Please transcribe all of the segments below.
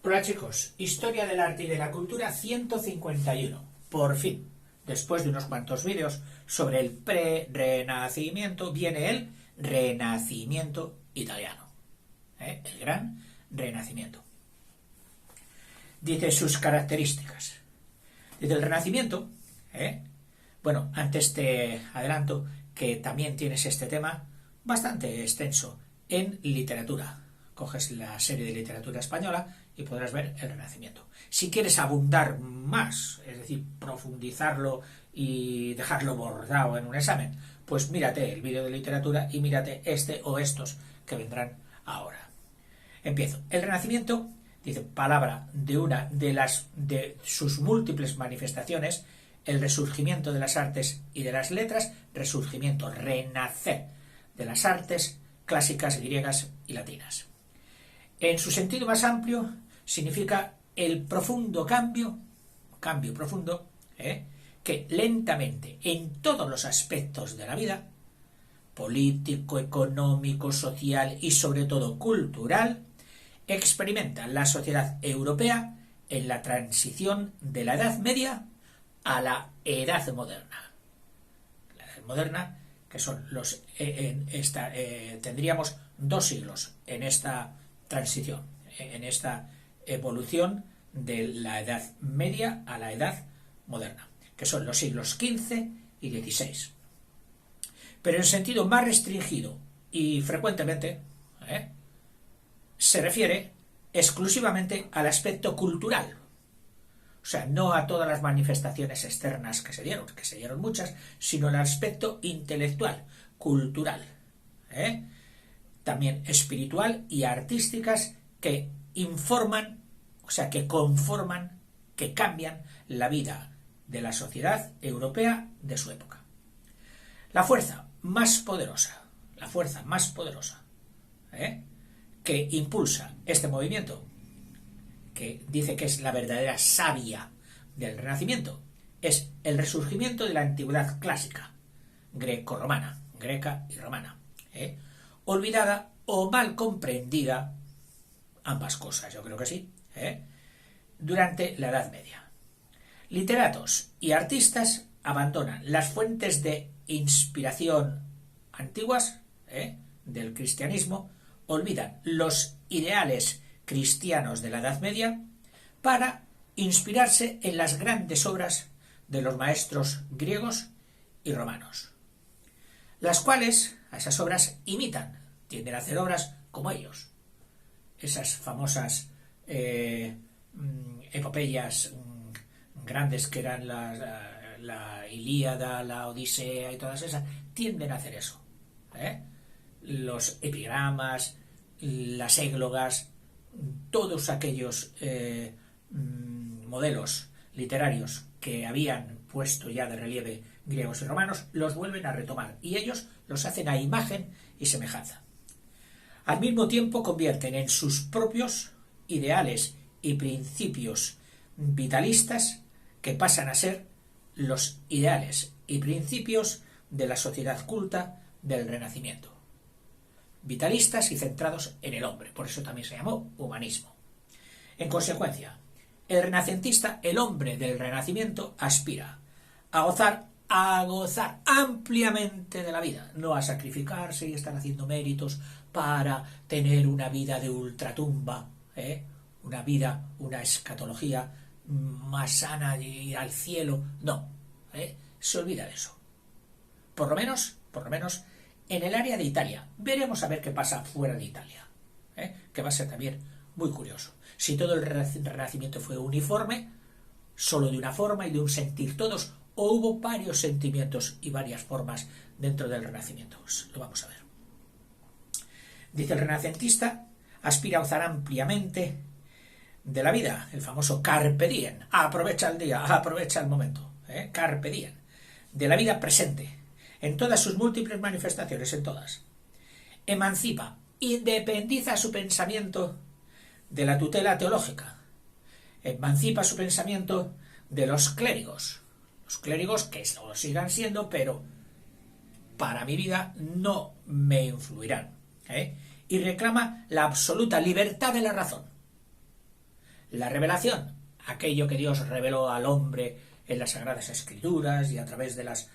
Hola chicos, Historia del Arte y de la Cultura 151. Por fin, después de unos cuantos vídeos sobre el pre-renacimiento, viene el renacimiento italiano. El gran renacimiento. Dice sus características. Dice el renacimiento, bueno, antes te adelanto que también tienes este tema bastante extenso en literatura. Coges la serie de literatura española y podrás ver el Renacimiento. Si quieres abundar más, es decir, profundizarlo y dejarlo bordado en un examen, pues mírate el vídeo de literatura y mírate este o estos que vendrán ahora. Empiezo. El Renacimiento, dice, palabra de una de sus múltiples manifestaciones, el resurgimiento de las artes y de las letras, resurgimiento, renacer de las artes clásicas griegas y latinas. En su sentido más amplio, significa el profundo cambio profundo, que lentamente, en todos los aspectos de la vida, político, económico, social y sobre todo cultural, experimenta la sociedad europea en la transición de la Edad Media a la Edad Moderna. La Edad Moderna, que son tendríamos 2 siglos en esta transición, en esta evolución de la Edad Media a la Edad Moderna, que son los siglos XV y XVI. Pero en sentido más restringido y frecuentemente se refiere exclusivamente al aspecto cultural. O sea, no a todas las manifestaciones externas que se dieron muchas, sino al aspecto intelectual, cultural, también espiritual y artísticas que informan, o sea, que conforman, que cambian la vida de la sociedad europea de su época. La fuerza más poderosa, que impulsa este movimiento, que dice que es la verdadera savia del Renacimiento, es el resurgimiento de la antigüedad clásica, greco-romana, greca y romana, olvidada o mal comprendida, ambas cosas, yo creo que sí, durante la Edad Media. Literatos y artistas abandonan las fuentes de inspiración antiguas del cristianismo, olvidan los ideales cristianos de la Edad Media para inspirarse en las grandes obras de los maestros griegos y romanos, las cuales a esas obras imitan, tienden a hacer obras como ellos. Esas famosas epopeyas grandes que eran la Ilíada, la Odisea y todas esas, tienden a hacer eso. Los epigramas, las églogas, todos aquellos modelos literarios que habían puesto ya de relieve griegos y romanos, los vuelven a retomar y ellos los hacen a imagen y semejanza. Al mismo tiempo convierten en sus propios ideales y principios vitalistas que pasan a ser los ideales y principios de la sociedad culta del Renacimiento. Vitalistas y centrados en el hombre, por eso también se llamó humanismo. En consecuencia, el renacentista, el hombre del Renacimiento, aspira a gozar ampliamente de la vida, no a sacrificarse y estar haciendo méritos para tener una vida de ultratumba, una escatología más sana de ir al cielo, no, se olvida de eso. Por lo menos, en el área de Italia. Veremos a ver qué pasa fuera de Italia, que va a ser también muy curioso. Si todo el Renacimiento fue uniforme, solo de una forma y de un sentir todos, o hubo varios sentimientos y varias formas dentro del Renacimiento. Pues lo vamos a ver. Dice el renacentista, aspira a gozar ampliamente de la vida, el famoso carpe diem, aprovecha el día, aprovecha el momento, carpe diem, de la vida presente, en todas sus múltiples manifestaciones, en todas. Emancipa, independiza su pensamiento de la tutela teológica, emancipa su pensamiento de los clérigos que lo sigan siendo, pero para mi vida no me influirán, y reclama la absoluta libertad de la razón. La revelación, aquello que Dios reveló al hombre en las Sagradas Escrituras y a través de los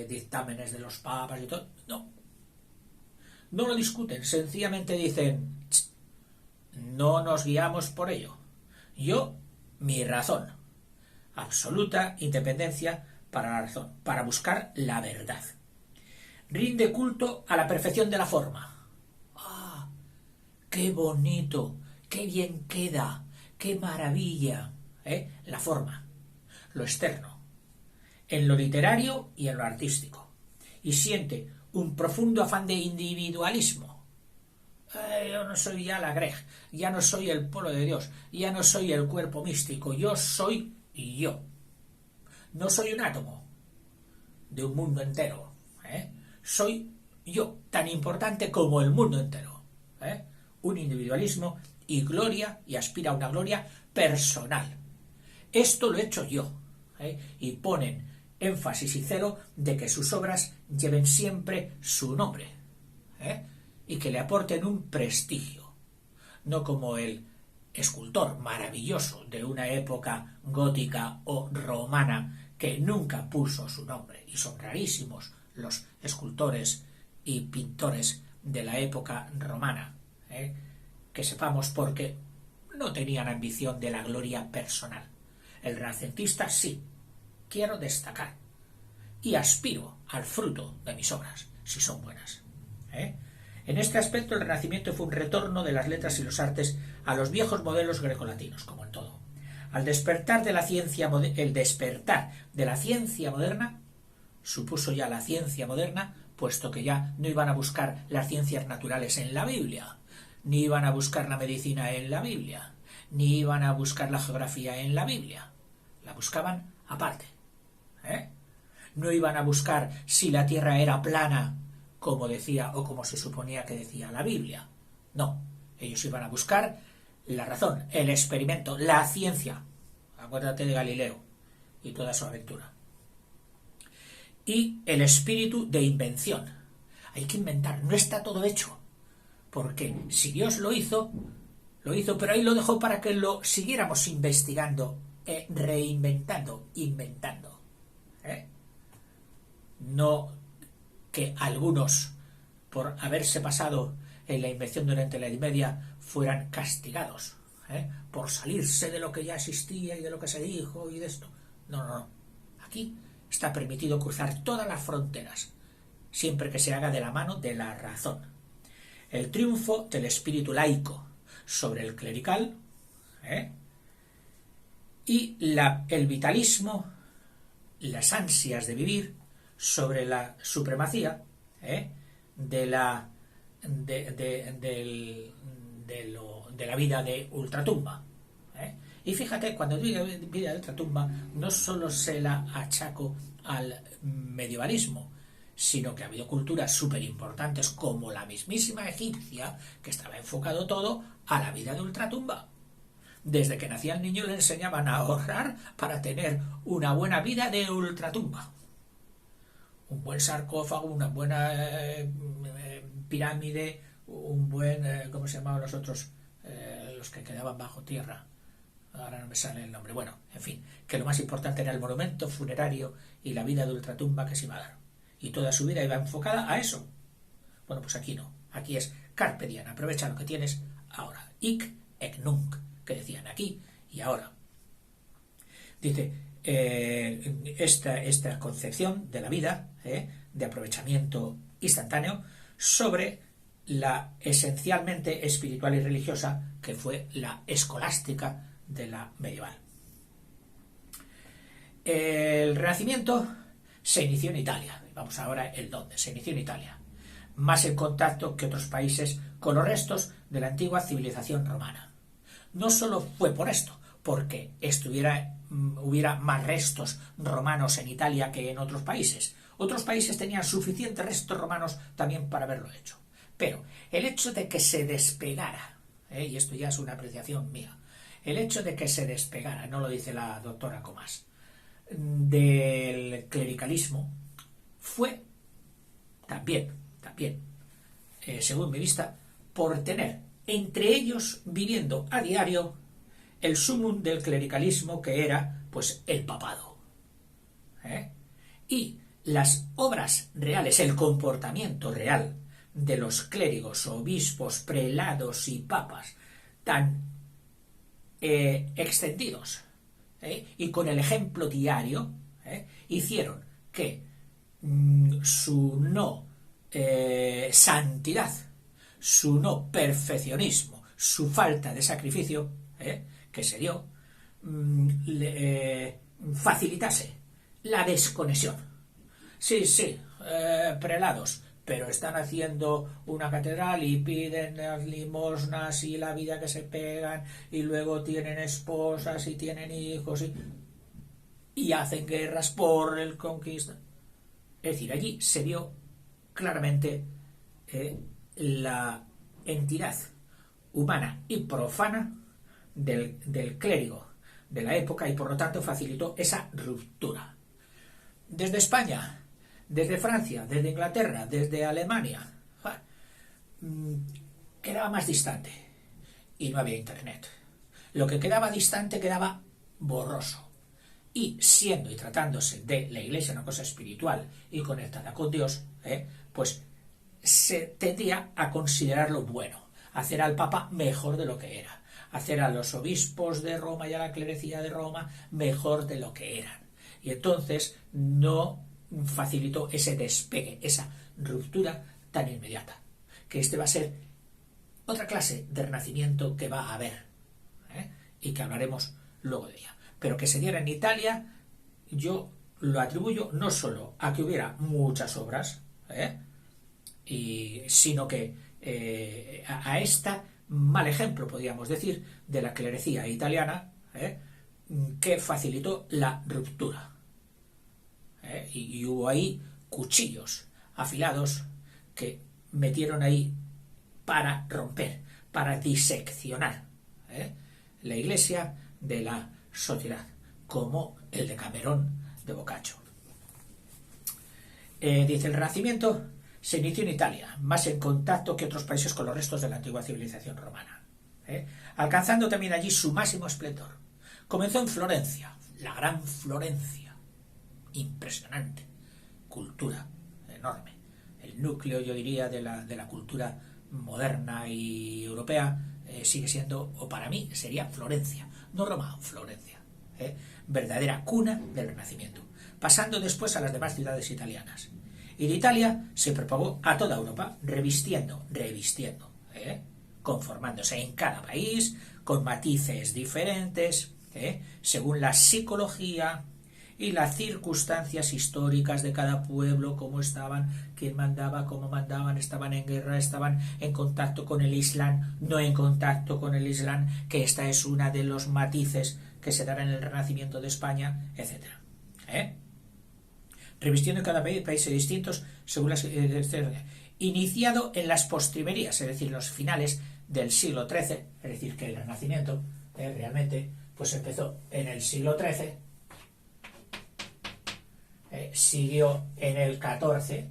dictámenes de los papas y todo. No. No lo discuten, sencillamente dicen, no nos guiamos por ello. Yo, mi razón. Absoluta independencia para la razón, para buscar la verdad. Rinde culto a la perfección de la forma. ¡Ah! ¡Qué bonito! ¡Qué bien queda! ¡Qué maravilla! La forma, lo externo, en lo literario y en lo artístico. Y siente un profundo afán de individualismo. Yo no soy ya la Greg, ya no soy el pueblo de Dios, ya no soy el cuerpo místico, yo soy yo. No soy un átomo de un mundo entero. Soy yo, tan importante como el mundo entero. Un individualismo y gloria, y aspira a una gloria personal. Esto lo he hecho yo. Y ponen énfasis y celo de que sus obras lleven siempre su nombre. Y que le aporten un prestigio. No como el escultor maravilloso de una época gótica o romana que nunca puso su nombre. Y son rarísimos los escultores y pintores de la época romana. Que sepamos porque no tenían ambición de la gloria personal. El renacentista sí, quiero destacar y aspiro al fruto de mis obras, si son buenas. En este aspecto el Renacimiento fue un retorno de las letras y los artes a los viejos modelos grecolatinos, como en todo. El despertar de la ciencia moderna supuso ya la ciencia moderna, puesto que ya no iban a buscar las ciencias naturales en la Biblia, ni iban a buscar la medicina en la Biblia, ni iban a buscar la geografía en la Biblia. La buscaban aparte. No iban a buscar si la Tierra era plana, como decía o como se suponía que decía la Biblia. No, ellos iban a buscar la razón, el experimento, la ciencia. Acuérdate de Galileo y toda su aventura. Y el espíritu de invención. Hay que inventar, no está todo hecho. Porque si Dios lo hizo, pero ahí lo dejó para que lo siguiéramos investigando, reinventando, inventando. No que algunos, por haberse pasado en la invención durante la Edad Media, fueran castigados, por salirse de lo que ya existía y de lo que se dijo y de esto. No. Aquí está permitido cruzar todas las fronteras, siempre que se haga de la mano de la razón. El triunfo del espíritu laico sobre el clerical, y el vitalismo, las ansias de vivir sobre la supremacía de la vida de ultratumba. Y fíjate, cuando digo vida de ultratumba, no solo se la achaco al medievalismo, sino que ha habido culturas súper importantes como la mismísima egipcia, que estaba enfocado todo a la vida de ultratumba. Desde que nacía el niño le enseñaban a ahorrar para tener una buena vida de ultratumba. Un buen sarcófago, una buena pirámide, un buen... ¿cómo se llamaban los otros? Los que quedaban bajo tierra. Ahora no me sale el nombre. Bueno, en fin, que lo más importante era el monumento funerario y la vida de ultratumba que se iba a dar. Y toda su vida iba enfocada a eso. Bueno, pues aquí no. Aquí es carpe diem, aprovecha lo que tienes ahora. Hic et nunc, que decían aquí y ahora. Dice, esta concepción de la vida, de aprovechamiento instantáneo, sobre la esencialmente espiritual y religiosa que fue la escolástica de la medieval. El Renacimiento se inició en Italia. Vamos ahora el dónde. Se inició en Italia. Más en contacto que otros países con los restos de la antigua civilización romana. No solo fue por esto, porque hubiera más restos romanos en Italia que en otros países. Otros países tenían suficientes restos romanos también para haberlo hecho. Pero el hecho de que se despegara, y esto ya es una apreciación mía, el hecho de que se despegara, no lo dice la doctora Comas, del clericalismo, fue también, según mi vista, por tener entre ellos viviendo a diario el sumum del clericalismo, que era pues el papado. Y las obras reales, el comportamiento real de los clérigos, obispos, prelados y papas tan extendidos y con el ejemplo diario, hicieron que su no santidad, su no perfeccionismo, su falta de sacrificio que se dio, facilitase la desconexión. Sí, prelados, pero están haciendo una catedral y piden las limosnas y la vida que se pegan, y luego tienen esposas y tienen hijos y hacen guerras por el conquista. Es decir, allí se vio claramente la entidad humana y profana del clérigo de la época, y por lo tanto facilitó esa ruptura. Desde España, desde Francia, desde Inglaterra, desde Alemania, quedaba más distante y no había internet. Lo que quedaba distante quedaba borroso. Y siendo y tratándose de la Iglesia una cosa espiritual y conectada con Dios, pues se tendía a considerarlo bueno, hacer al Papa mejor de lo que era, hacer a los obispos de Roma y a la clerecía de Roma mejor de lo que eran. Y entonces no facilitó ese despegue, esa ruptura tan inmediata, que este va a ser otra clase de renacimiento que va a haber, y que hablaremos luego de ella. Pero que se diera en Italia, yo lo atribuyo no solo a que hubiera muchas obras, sino que a esta mal ejemplo, podríamos decir, de la clerecía italiana, que facilitó la ruptura. Y hubo ahí cuchillos afilados que metieron ahí para romper, para diseccionar la Iglesia de la sociedad, como el Decamerón de Boccaccio. Dice, el Renacimiento se inició en Italia, más en contacto que otros países con los restos de la antigua civilización romana, alcanzando también allí su máximo esplendor. Comenzó en Florencia, la gran Florencia, impresionante, cultura enorme, el núcleo, yo diría, de la cultura moderna y europea, sigue siendo, o para mí sería Florencia, no Roma, Florencia, verdadera cuna del Renacimiento, pasando después a las demás ciudades italianas. Y de Italia se propagó a toda Europa, revistiendo, conformándose en cada país, con matices diferentes, según la psicología y las circunstancias históricas de cada pueblo, cómo estaban, quién mandaba, cómo mandaban, estaban en guerra, estaban en contacto con el Islam, no en contacto con el Islam, que esta es una de los matices que se dará en el Renacimiento de España, etc. Revistiendo en cada países distintos según las iniciado en las postrimerías, es decir, los finales del siglo XIII, es decir, que el Renacimiento realmente pues empezó en el siglo XIII, siguió en el XIV,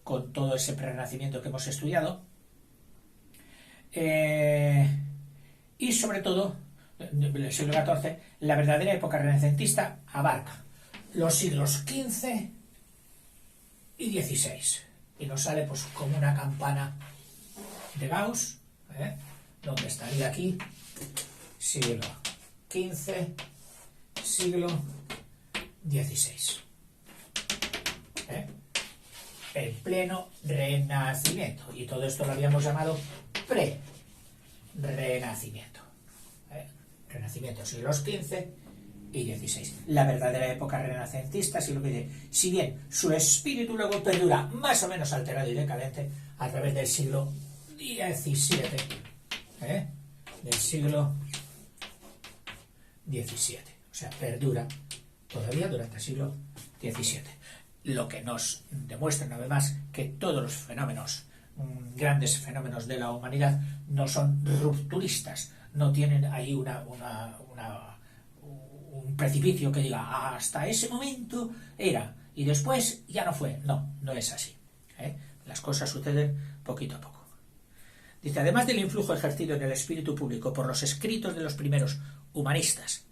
con todo ese prerrenacimiento que hemos estudiado, y sobre todo el siglo XIV, la verdadera época renacentista abarca los siglos XV y XVI, y nos sale pues como una campana de Gauss, donde estaría aquí siglo XV, siglo XVI, el pleno renacimiento, y todo esto lo habíamos llamado pre-renacimiento, renacimiento siglos XV y XVI, la verdadera época renacentista, siglo XX, si bien su espíritu luego perdura más o menos alterado y decadente a través del siglo XVII, del siglo XVII, o sea, perdura todavía durante el siglo XVII, lo que nos demuestra una vez más que todos los fenómenos, grandes fenómenos de la humanidad, no son rupturistas, no tienen ahí un precipicio que diga hasta ese momento era y después ya no fue. No es así, las cosas suceden poquito a poco. Dice, además del influjo ejercido en el espíritu público por los escritos de los primeros humanistas,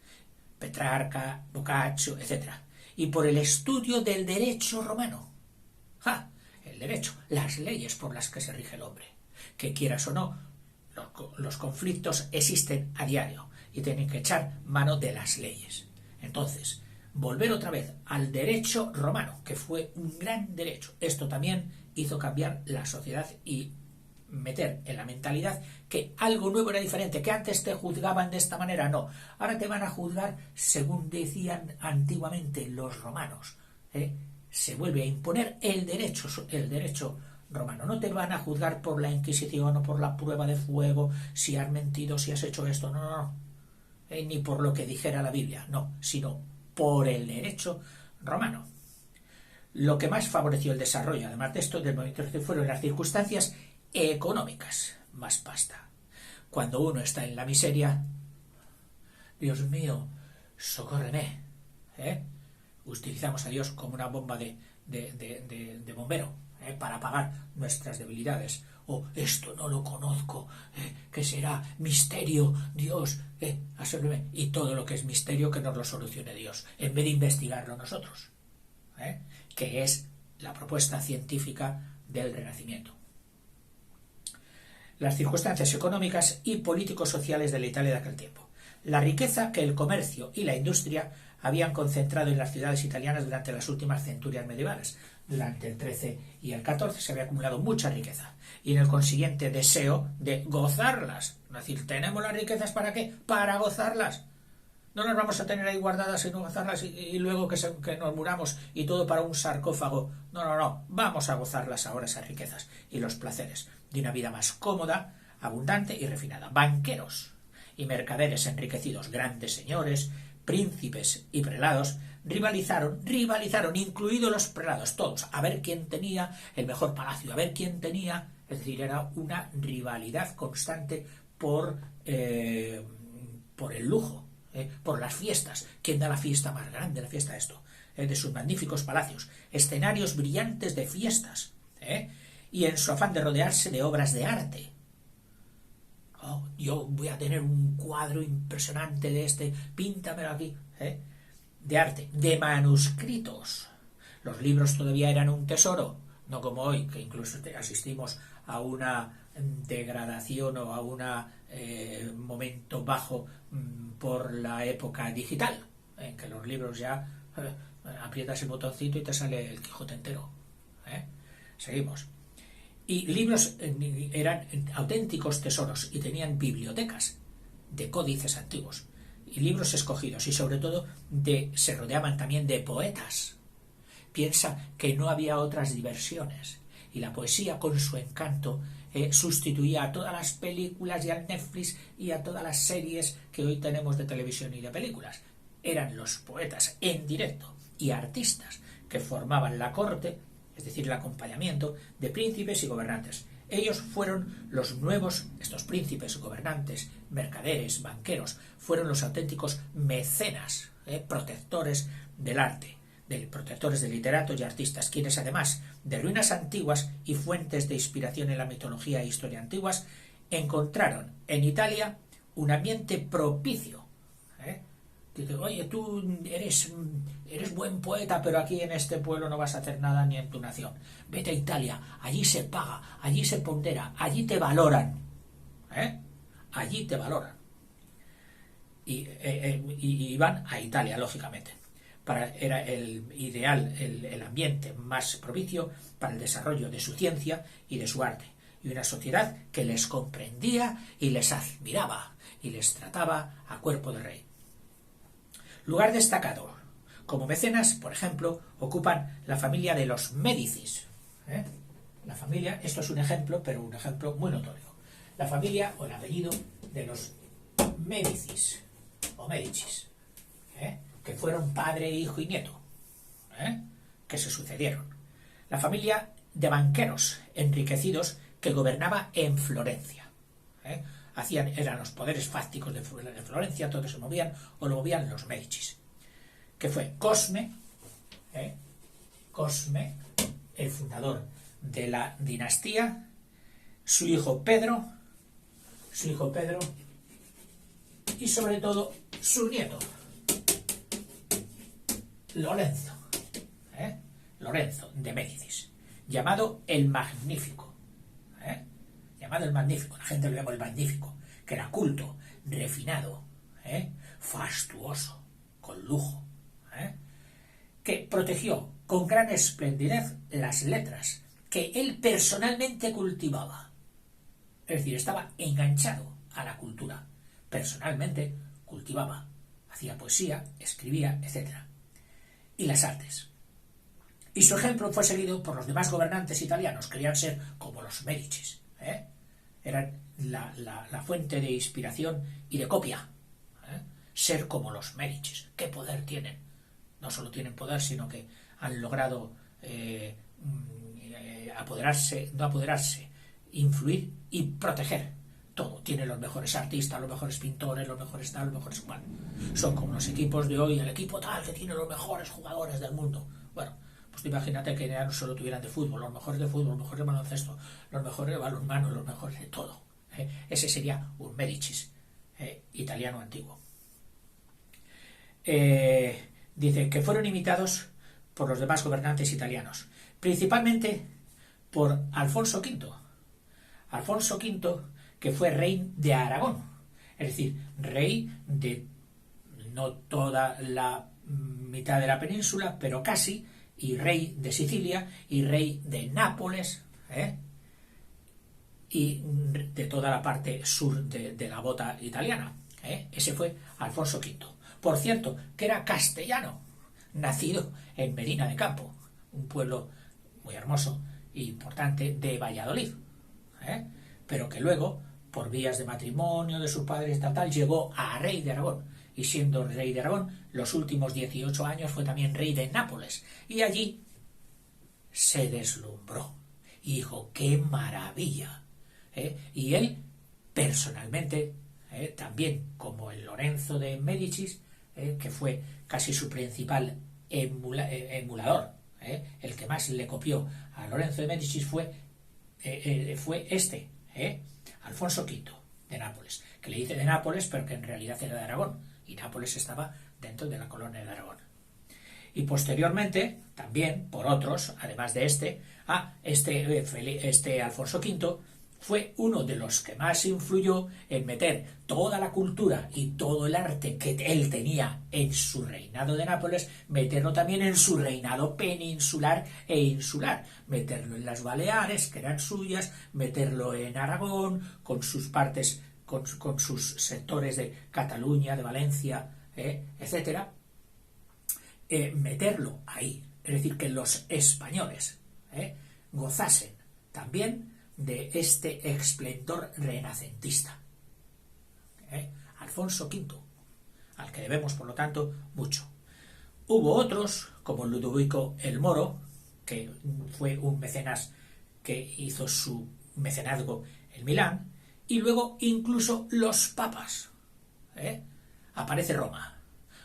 Petrarca, Boccaccio, etc., y por el estudio del derecho romano. ¡Ja! El derecho, las leyes por las que se rige el hombre. Que quieras o no, los conflictos existen a diario y tienen que echar mano de las leyes. Entonces, volver otra vez al derecho romano, que fue un gran derecho. Esto también hizo cambiar la sociedad y meter en la mentalidad que algo nuevo era diferente, que antes te juzgaban de esta manera, no, ahora te van a juzgar según decían antiguamente los romanos, se vuelve a imponer el derecho romano, no te van a juzgar por la Inquisición o por la prueba de fuego, si has mentido, si has hecho esto, no, ni por lo que dijera la Biblia, no, sino por el derecho romano. Lo que más favoreció el desarrollo, además de esto, del movimiento fueron las circunstancias económicas, más pasta. Cuando uno está en la miseria, Dios mío, socórreme, utilizamos a Dios como una bomba de bombero, para apagar nuestras debilidades. O esto no lo conozco, que será misterio, Dios, absórbeme. Y todo lo que es misterio que nos lo solucione Dios, en vez de investigarlo nosotros, que es la propuesta científica del Renacimiento. Las circunstancias económicas y político-sociales de la Italia de aquel tiempo. La riqueza que el comercio y la industria habían concentrado en las ciudades italianas durante las últimas centurias medievales. Durante el XIII y el XIV se había acumulado mucha riqueza y en el consiguiente deseo de gozarlas. Es decir, ¿tenemos las riquezas para qué? Para gozarlas. No nos vamos a tener ahí guardadas y no gozarlas y luego que nos muramos y todo para un sarcófago. No. Vamos a gozarlas ahora, esas riquezas y los placeres de una vida más cómoda, abundante y refinada. Banqueros y mercaderes enriquecidos, grandes señores, príncipes y prelados, rivalizaron, incluidos los prelados, todos, a ver quién tenía el mejor palacio, a ver quién tenía, es decir, era una rivalidad constante por el lujo, por las fiestas. ¿Quién da la fiesta más grande, la fiesta de esto? De sus magníficos palacios, escenarios brillantes de fiestas, y en su afán de rodearse de obras de arte. Oh, yo voy a tener un cuadro impresionante de este, píntamelo aquí, de arte, de manuscritos. Los libros todavía eran un tesoro, no como hoy, que incluso asistimos a una degradación o a un momento bajo por la época digital, en que los libros ya aprietas el botoncito y te sale el Quijote entero. Seguimos. Y libros eran auténticos tesoros y tenían bibliotecas de códices antiguos y libros escogidos y sobre todo se rodeaban también de poetas. Piensa que no había otras diversiones y la poesía con su encanto sustituía a todas las películas y al Netflix y a todas las series que hoy tenemos de televisión y de películas. Eran los poetas en directo y artistas que formaban la corte, es decir, el acompañamiento de príncipes y gobernantes. Ellos fueron los nuevos, estos príncipes, gobernantes, mercaderes, banqueros, fueron los auténticos mecenas, protectores del arte, protectores de literatos y artistas, quienes además de ruinas antiguas y fuentes de inspiración en la mitología e historia antiguas, encontraron en Italia un ambiente propicio. Dice, oye, tú eres buen poeta, pero aquí en este pueblo no vas a hacer nada ni en tu nación. Vete a Italia, allí se paga, allí se pondera, allí te valoran. Allí te valoran. Y van a Italia, lógicamente. Era el ideal, el ambiente más propicio para el desarrollo de su ciencia y de su arte. Y una sociedad que les comprendía y les admiraba y les trataba a cuerpo de rey. Lugar destacado. Como mecenas, por ejemplo, ocupan la familia de los Médicis. La familia, esto es un ejemplo, pero un ejemplo muy notorio. La familia o el apellido de los Médicis o Médicis, que fueron padre, hijo y nieto, que se sucedieron. La familia de banqueros enriquecidos que gobernaba en Florencia. Eran los poderes fácticos de Florencia, todos se movían, o lo movían los Médicis, que fue Cosme, el fundador de la dinastía, su hijo Pedro su hijo Pedro y sobre todo su nieto, Lorenzo, Lorenzo de Médicis, llamado el Magnífico, llamado el Magnífico, la gente lo llama el Magnífico, que era culto, refinado, fastuoso, con lujo, que protegió con gran esplendidez las letras que él personalmente cultivaba. Es decir, estaba enganchado a la cultura. Personalmente cultivaba, hacía poesía, escribía, etc. Y las artes. Y su ejemplo fue seguido por los demás gobernantes italianos. Querían ser como los Médicis. Eran la fuente de inspiración y de copia. Ser como los Médicis. ¿Qué poder tienen? No solo tienen poder, sino que han logrado influir y proteger todo. Tienen los mejores artistas, los mejores pintores, los mejores tal, los mejores cual. Son como los equipos de hoy, el equipo tal que tiene los mejores jugadores del mundo. Bueno, pues imagínate que ya no solo tuvieran de fútbol, los mejores de baloncesto, los mejores de balonmano, los mejores de todo. Ese sería un Médicis italiano antiguo. Dice que fueron imitados por los demás gobernantes italianos, principalmente por Alfonso V. Alfonso V, que fue rey de Aragón, es decir, rey de no toda la mitad de la península, pero casi, y rey de Sicilia, y rey de Nápoles, y de toda la parte sur de la bota italiana. Ese fue Alfonso V. Por cierto, que era castellano, nacido en Medina de Campo, un pueblo muy hermoso e importante de Valladolid, pero que luego, por vías de matrimonio de su padre estatal, llegó a rey de Aragón, y siendo rey de Aragón, los últimos 18 años fue también rey de Nápoles, y allí se deslumbró, y dijo, ¡qué maravilla! Y él, personalmente, también como el Lorenzo de Médicis, que fue casi su principal emulador, el que más le copió a Lorenzo de Médicis fue Alfonso V de Nápoles, que le dice de Nápoles, pero que en realidad era de Aragón, y Nápoles estaba dentro de la colonia de Aragón. Y posteriormente, también por otros, además de este Alfonso V, fue uno de los que más influyó en meter toda la cultura y todo el arte que él tenía en su reinado de Nápoles, meterlo también en su reinado peninsular e insular, meterlo en las Baleares, que eran suyas, meterlo en Aragón, con sus partes, con sus sectores de Cataluña, de Valencia, etcétera, meterlo ahí. Es decir, que los españoles gozasen también de este esplendor renacentista. Alfonso V, al que debemos, por lo tanto, mucho. Hubo otros, como Ludovico el Moro, que fue un mecenas que hizo su mecenazgo en Milán, y luego incluso los papas. Aparece Roma.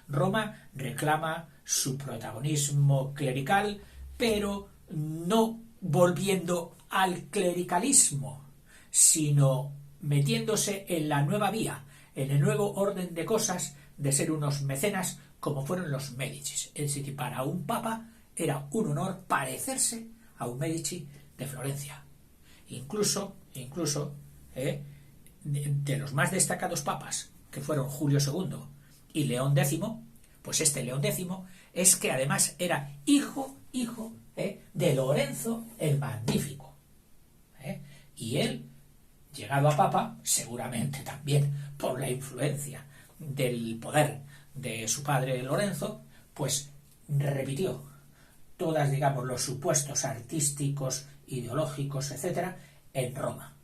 Roma reclama su protagonismo clerical, pero no volviendo al clericalismo, sino metiéndose en la nueva vía, en el nuevo orden de cosas de ser unos mecenas como fueron los Médicis. Es decir, para un papa era un honor parecerse a un Médici de Florencia. Incluso de los más destacados papas, que fueron Julio II y León X, pues este León X es que además era hijo de Lorenzo el Magnífico. Y él, llegado a papa, seguramente también por la influencia del poder de su padre Lorenzo, pues repitió todas, digamos, los supuestos artísticos, ideológicos, etcétera, en Roma.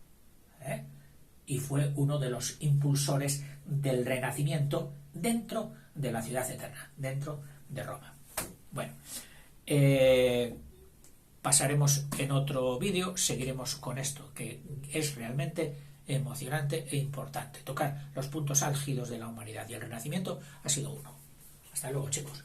Y fue uno de los impulsores del Renacimiento dentro de la ciudad eterna, dentro de Roma. Bueno, pasaremos en otro vídeo, seguiremos con esto, que es realmente emocionante e importante. Tocar los puntos álgidos de la humanidad y el Renacimiento ha sido uno. Hasta luego, chicos.